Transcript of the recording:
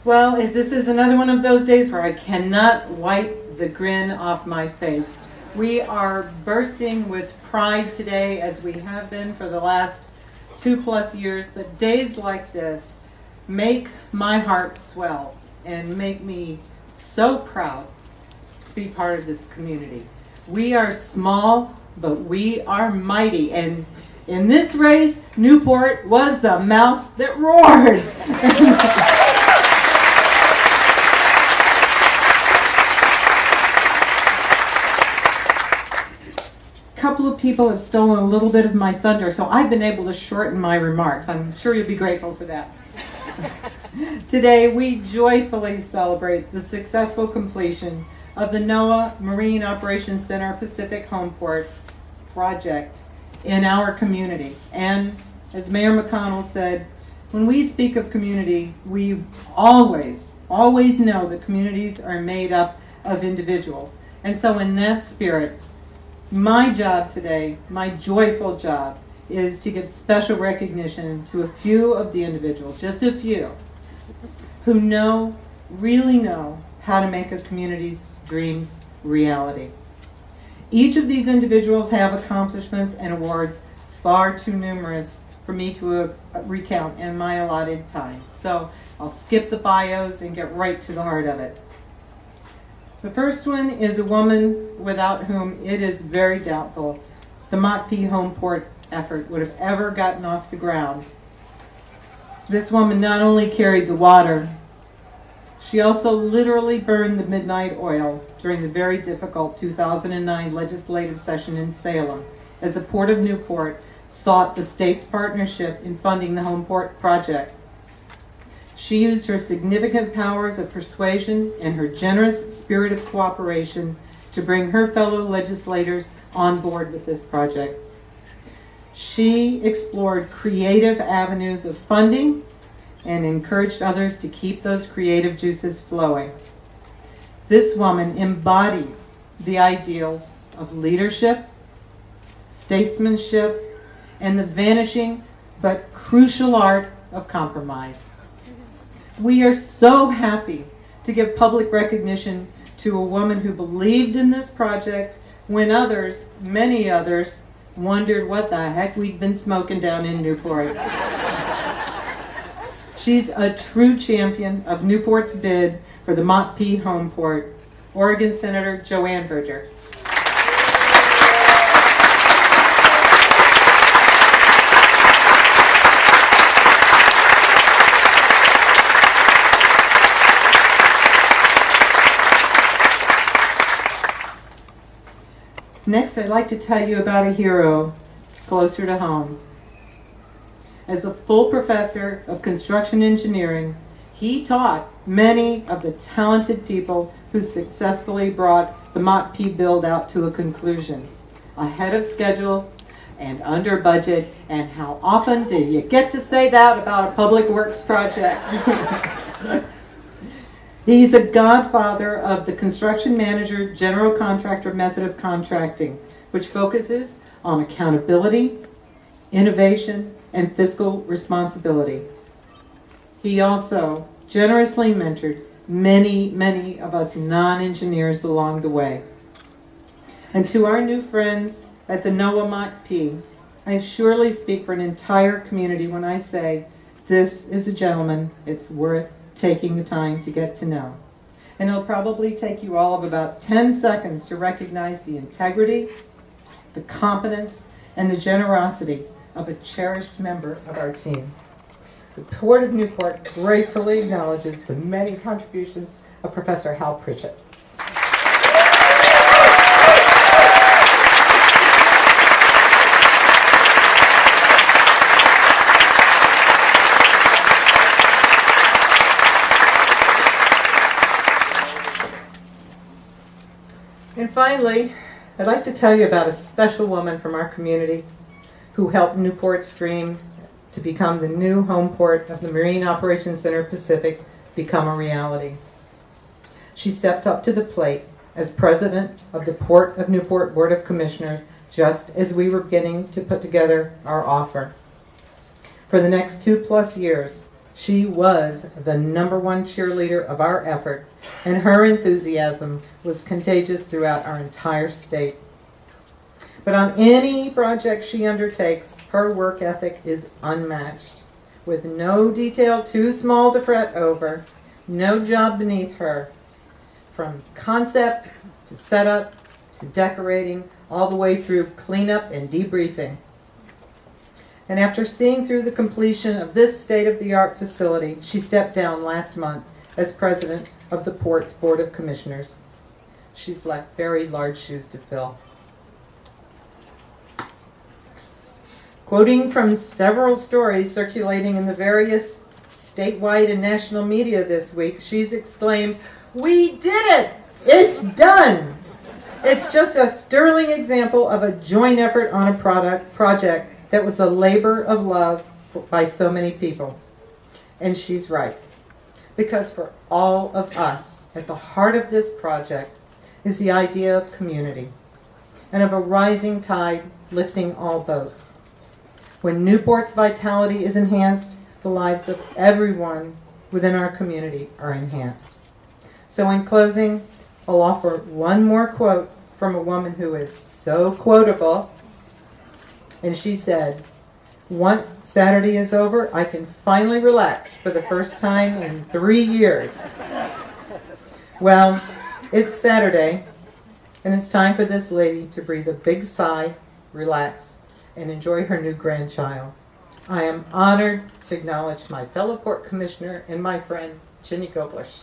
Well, this is another one of those days where I cannot wipe the grin off my face. We are bursting with pride today, as we have been for the last 2+ years, but days like this make my heart swell and make me so proud to be part of this community. We are small, but we are mighty, and in this race, Newport was the mouse that roared. A couple of people have stolen a little bit of my thunder, so I've been able to shorten my remarks. I'm sure you'll be grateful for that. Today, we joyfully celebrate the successful completion of the NOAA Marine Operations Center Pacific Homeport project in our community. And as Mayor McConnell said, when we speak of community, we always know that communities are made up of individuals. And so in that spirit, my job today, my joyful job, is to give special recognition to a few of the individuals, just a few, who really know how to make a community's dreams reality. Each of these individuals have accomplishments and awards far too numerous for me to recount in my allotted time. So I'll skip the bios and get right to the heart of it. The first one is a woman without whom it is very doubtful the Mott P. Homeport effort would have ever gotten off the ground. This woman not only carried the water, she also literally burned the midnight oil during the very difficult 2009 legislative session in Salem, as the Port of Newport sought the state's partnership in funding the Homeport project. She used her significant powers of persuasion and her generous spirit of cooperation to bring her fellow legislators on board with this project. She explored creative avenues of funding and encouraged others to keep those creative juices flowing. This woman embodies the ideals of leadership, statesmanship, and the vanishing but crucial art of compromise. We are so happy to give public recognition to a woman who believed in this project when others, many others, wondered what the heck we'd been smoking down in Newport. She's a true champion of Newport's bid for the Mott P. Homeport, Oregon Senator JoAnn Barton. Next, I'd like to tell you about a hero closer to home. As a full professor of construction engineering, he taught many of the talented people who successfully brought the Mott P build out to a conclusion, ahead of schedule and under budget. And how often do you get to say that about a public works project? He's a godfather of the construction manager general contractor method of contracting, which focuses on accountability, innovation, and fiscal responsibility. He also generously mentored many of us non-engineers along the way. And to our new friends at the NOAA Mott P, I surely speak for an entire community when I say this is a gentleman it's worth taking the time to get to know. And it'll probably take you all of about 10 seconds to recognize the integrity, the competence, and the generosity of a cherished member of our team. The Port of Newport gratefully acknowledges the many contributions of Professor Hal Pritchett. And finally, I'd like to tell you about a special woman from our community who helped Newport's dream to become the new home port of the Marine Operations Center Pacific become a reality. She stepped up to the plate as president of the Port of Newport Board of Commissioners just as we were beginning to put together our offer. For the next 2+ years, She was the #1 cheerleader of our effort, and her enthusiasm was contagious throughout our entire state. But on any project she undertakes, her work ethic is unmatched, with no detail too small to fret over, no job beneath her. From concept to setup to decorating, all the way through cleanup and debriefing. And after seeing through the completion of this state-of-the-art facility, she stepped down last month as president of the Port's Board of Commissioners. She's left very large shoes to fill. Quoting from several stories circulating in the various statewide and national media this week, she's exclaimed, "We did it! It's done!" It's just a sterling example of a joint effort on a project that was a labor of love by so many people. And she's right. Because for all of us, at the heart of this project is the idea of community and of a rising tide lifting all boats. When Newport's vitality is enhanced, the lives of everyone within our community are enhanced. So in closing, I'll offer one more quote from a woman who is so quotable. And she said, "Once Saturday is over, I can finally relax for the first time in 3 years." Well, it's Saturday, and it's time for this lady to breathe a big sigh, relax, and enjoy her new grandchild. I am honored to acknowledge my fellow Port Commissioner and my friend, Ginny Goblish.